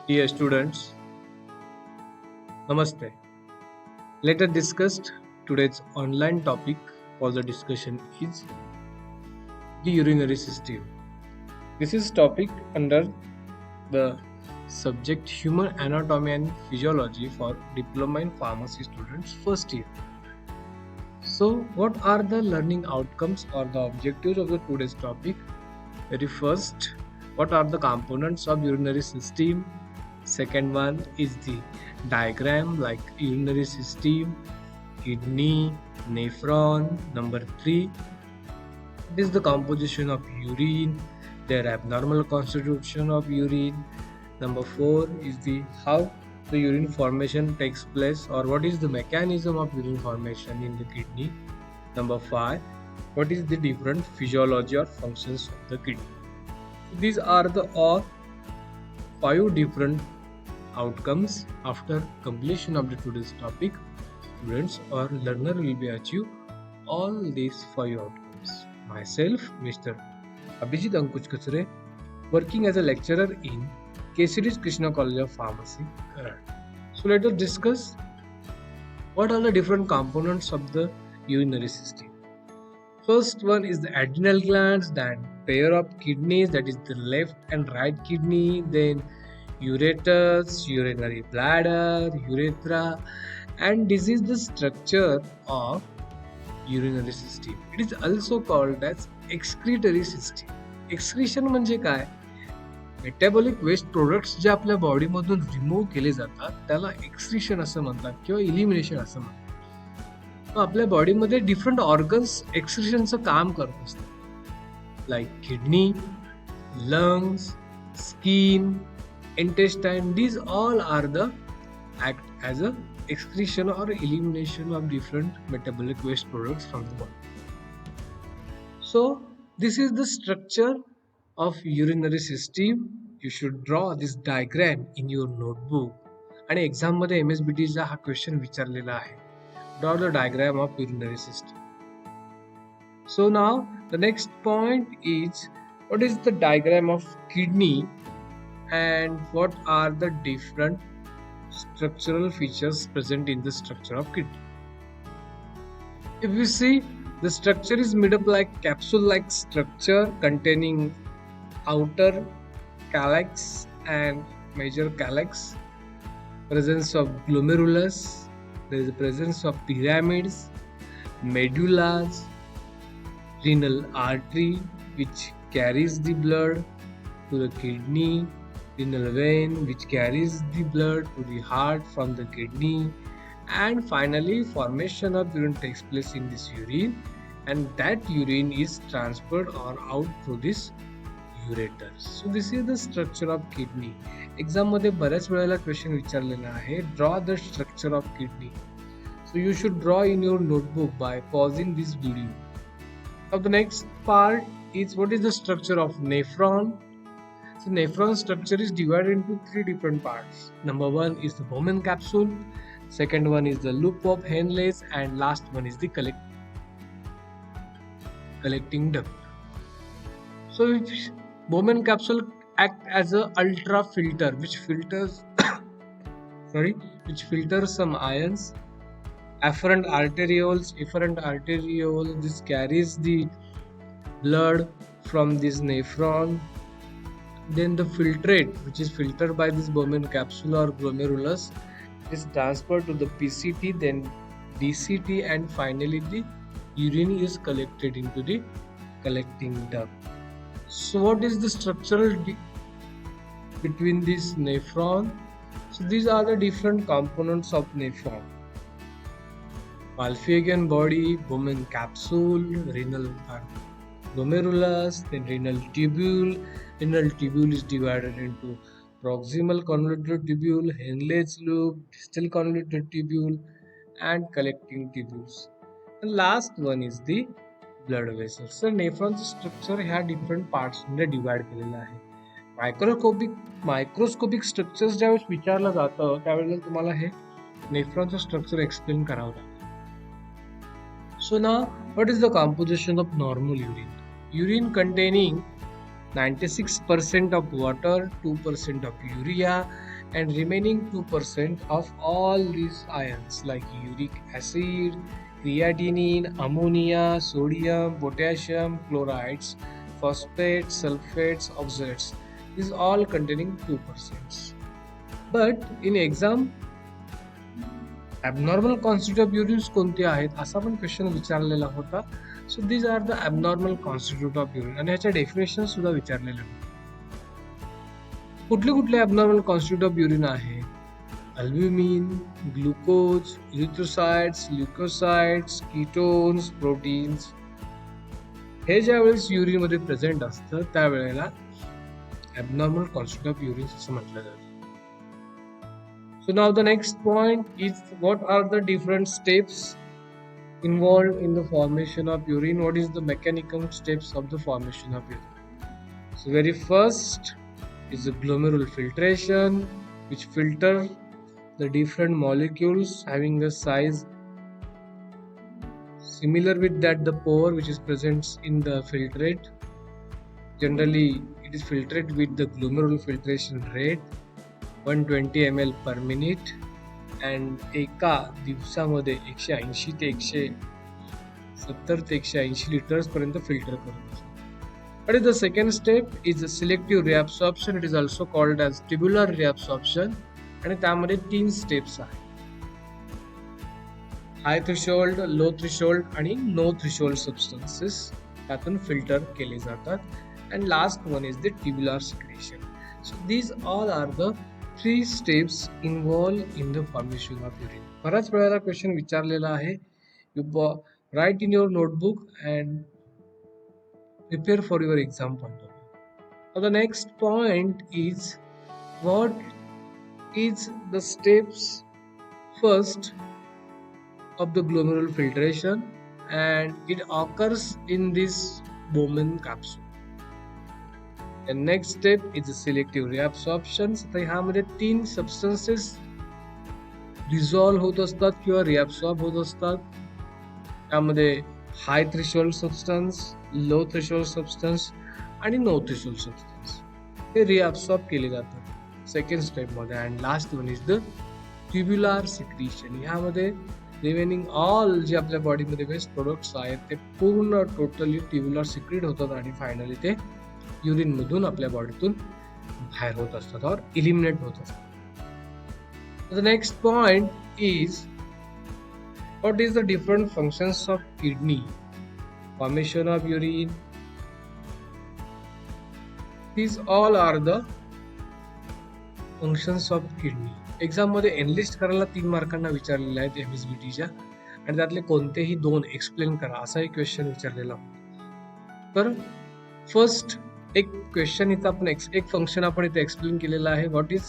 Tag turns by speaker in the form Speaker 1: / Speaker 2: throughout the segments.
Speaker 1: Dear students, Namaste. Let us discuss today's online topic for the discussion is the urinary system. This is topic under the subject Human Anatomy and Physiology for Diploma in Pharmacy students first year. So, what are the learning outcomes or the objectives of the today's topic? Very first, what are the components of urinary system? Second one is the diagram like urinary system, kidney, nephron. Number 3, it is the composition of urine, their abnormal constitution of urine. Number 4 is the how the urine formation takes place or what is the mechanism of urine formation in the kidney. Number 5, what is the different physiology or functions of the kidney. These are the all 5 different outcomes after completion of the today's topic. Students or learner will be achieve all these 5 outcomes. Myself, Mr. Abhijit Ankush Kachre, working as a lecturer in KCD's Krishna College of Pharmacy, Karad. So let us discuss what are the different components of the urinary system. First one is the adrenal glands, then pair of kidneys, that is the left and right kidney, then ureters, urinary bladder, urethra, and this is the structure of urinary system. It is also called as excretory system. Excretion म्हणजे काय? Metabolic waste products जे आपल्या बॉडीमधून remove केले जातात त्याला excretion असं म्हणतात किंवा elimination असं म्हणतात. आपल्या बॉडीमध्ये डिफरंट ऑर्गन्स एक्सक्रीशनचं काम करत असतात like kidney, lungs, skin, intestine. These all are the act as a excretion or elimination of different metabolic waste products from the body. So this is the structure of urinary system. You should draw this diagram in your notebook आणि exam मध्ये MSBT चा हा question विचारलेला आहे. Draw the diagram of urinary system. So now the next point is what is the diagram of kidney and what are the different structural features present in the structure of kidney. If you see, the structure is made up like capsule-like structure containing outer calyx and major calyx, presence of glomerulus, there is a presence of pyramids, medullas, renal artery which carries the blood to the kidney, renal vein which carries the blood to the heart from the kidney, and finally formation of urine takes place in this urine and that urine is transferred or out through this ureters. So this is the structure of kidney. Exam मध्ये बऱ्याच वेळेला question विचारलेला आहे, draw the structure of kidney. So you should draw in your notebook by pausing this video. Now the next part is what is the structure of nephron. So nephron structure is divided into 3 different parts. Number 1 is the Bowman capsule, second one is the loop of Henle's, and last one is the collecting duct. So Bowman capsule act as a ultra filter which filters some ions. Efferent arteriole, this carries the blood from this nephron. Then the filtrate, which is filtered by this Bowman capsule or glomerulus, is transferred to the PCT, then DCT, and finally the urine is collected into the collecting duct. So what is the structural between this nephron? So these are the different components of nephron. Malpighian body, Bowman capsule, renal glomerulus, then renal tubule. Renal tubule is divided into proximal convoluted tubule, Henle's loop, distal convoluted tubule, and collecting tubules. The last one is the blood vessels. So nephron structure ह्या different parts मध्ये divide केलेला आहे. Microscopic structures ज्यावेळेस विचारलं जातं त्यावेळेला तुम्हाला हे नेफ्रॉनचं structure explain करावं लागतं. So now what is the composition of normal urine? Urine containing 96% of water, 2% of urea, and remaining 2% of all these ions like uric acid, creatinine, ammonia, sodium, potassium, chlorides, phosphates, sulfates, oxalates. These all containing 2%. But in exam, abnormal constitutive of urines कोणते आहेत असा पण question विचारलेला होता. So these are the abnormal constitute of urine आणि ह्याच्या definition सुद्धा विचारलेले होते. कुठले कुठले ॲबनॉर्मल कॉन्स्टिट्यूट ऑफ युरिन आहे? Albumin, glucose, erythrocytes, leukocytes, ketones, proteins हे ज्या वेळेस युरिन मध्ये प्रेझेंट असतं त्यावेळेला ॲबनॉर्मल कॉन्स्टिट्यूट ऑफ युरिन असं म्हटलं जातं. So now the next point is what are the different steps involved in the formation of urine? What is the mechanical steps of the formation of urine? So very first is the glomerular filtration, which filter the different molecules having a size similar with that the pore which is present in the filtrate. Generally it is filtered with the glomerular filtration rate 120 ml per minute and एका दिवसामध्ये 180 ते 170 ते 180 litres पर्यंत filter करत असतो. आणि the second step is selective reabsorption. It is also called as tubular reabsorption आणि त्यामध्ये 3 स्टेप्स आहेत. हाय थ्रेशोल्ड, लो थ्रेशोल्ड आणि नो थ्रेशोल्ड सबस्टन्सेस त्यातून फिल्टर केले जातात. And last one is the tubular secretion. So these all are the 3 steps involved in the formation of urine. बऱ्याच वेळेला question विचारलेला आहे. You write in your notebook and prepare for your exam point of view. Now the next point is what is the steps first of the glomerular filtration, and it occurs in this Bowman capsule. The next step is the selective reabsorption. तर ह्यामध्ये 3 substances dissolve होत असतात किंवा रिअब्सॉर्ब होत असतात. त्यामध्ये high threshold substance, low threshold substance आणि no threshold substance हे रिअब्सॉर्ब केले जातात सेकंड स्टेपमध्ये. And last one is the tubular secretion. ह्यामध्ये रिमेनिंग ऑल जे आपल्या बॉडीमध्ये वेस्ट प्रोडक्ट्स आहेत ते पूर्ण टोटली ट्युब्युलर सिक्रीट होतात आणि फायनली ते युरिन मधून आपल्या बॉडीतून बाहेर होत असतात और इलिमिनेट होत असतात. The next point is what is the different functions of kidney, formation of urine. These all are the functions of kidney. Exam मध्ये एनलिस्ट करायला 3 मार्कांना विचारलेले आहेत MSBTच्या आणि त्यातले कोणतेही 2 एक्सप्लेन करा असा एक क्वेश्चन विचारलेला. तर फर्स्ट एक क्वेश्चन इथं आपण एक फंक्शन आपण इथे एक्सप्लेन केलेलं आहे. व्हॉट इज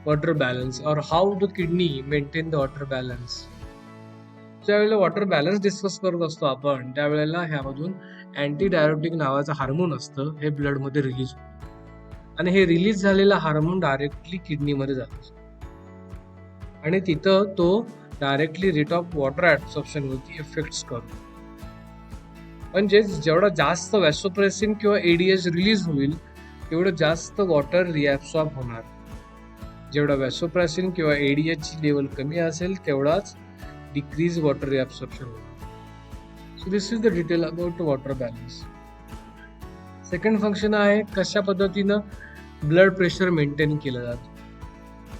Speaker 1: वॉटर बॅलन्स और how the kidney maintain the water balance. ज्यावेळेला वॉटर बॅलन्स डिस्कस करत असतो आपण त्यावेळेला ह्यामधून अँटी डायरेटिक नावाचं हार्मोन असतं हे ब्लडमध्ये रिलीज होतं आणि हे रिलीज झालेला हार्मोन डायरेक्टली किडनीमध्ये जातो आणि तिथं तो directly rate of water absorption वरती इफेक्ट्स करतो. म्हणजे जेवढा जास्त वॅसोप्रेसिन किंवा एडीएच रिलीज होईल तेवढं जास्त वॉटर रिअब्सॉर्ब होणार. जेवढा वॅसोप्रेसिन किंवा एडीएच ची लेवल कमी असेल तेवढाच डिक्रीज वॉटर रिअब्सॉर्प्शन होणार. सो this is the detail about water balance. Second function आहे कशा पद्धतीनं ब्लड प्रेशर मेंटेन केलं जातं.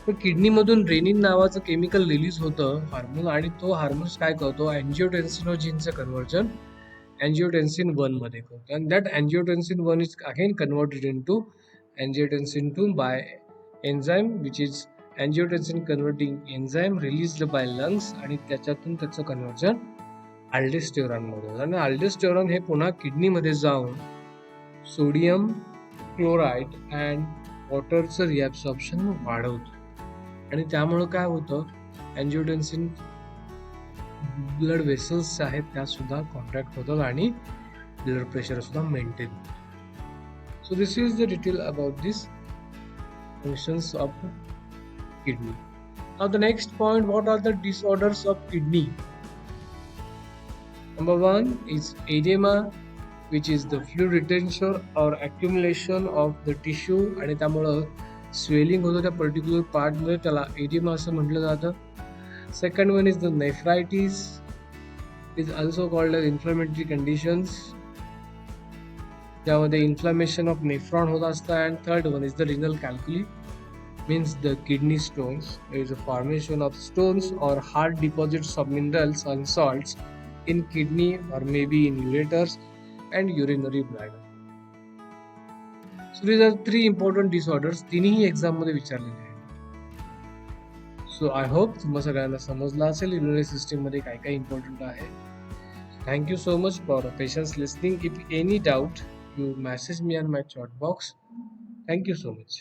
Speaker 1: तर किडनीमधून रेनिन नावाचं केमिकल रिलीज होतं हार्मोन आणि तो हार्मोन काय करतो अँजिओटेन्सिनोजिनचं कन्व्हर्जन angiotensin 1 मध्ये करतो and that angiotensin 1 is again converted into angiotensin 2 by enzyme which is angiotensin converting enzyme released by lungs आणि त्याच्यातून त्याचं कन्व्हर्जन अल्डोस्टेरॉन मध्ये होतं आणि अल्डोस्टेरॉन हे पुन्हा किडनी मध्ये जाऊन सोडियम क्लोराइड अँड वॉटरचं रिअब्सॉर्प्शन वाढवतो आणि त्यामुळे काय होतं angiotensin ब्लड वेसल्स आहेत त्या सुद्धा कॉन्ट्रॅक्ट होतात आणि ब्लड प्रेशर सुद्धा मेंटेन होतं. So this is the detail about this functions of kidney. Now the next point what are the disorders of kidney. Number 1 is oedema which is the fluid retention or accumulation of the tissue आणि त्यामुळे swelling होतं त्या particular पार्टमध्ये, त्याला oedema असं म्हटलं जातं. Second one is the nephritis, is also called as inflammatory conditions, ज्यामध्ये inflammation of nephron होत असतं. And third one is the renal calculi, means the kidney stones. There is a formation of stones or hard deposits of minerals and salts in kidney or maybe in ureters and urinary bladder. So these are three important disorders. तिन्ही exam मध्ये विचारलेले आहेत. सो I hope तुम्हाला सगळ्यांना समजलं असेल urinary system मध्ये काय काय इम्पॉर्टंट आहे. Thank you so much for patience listening. If any doubt, you message me on my chat box. Thank you so much.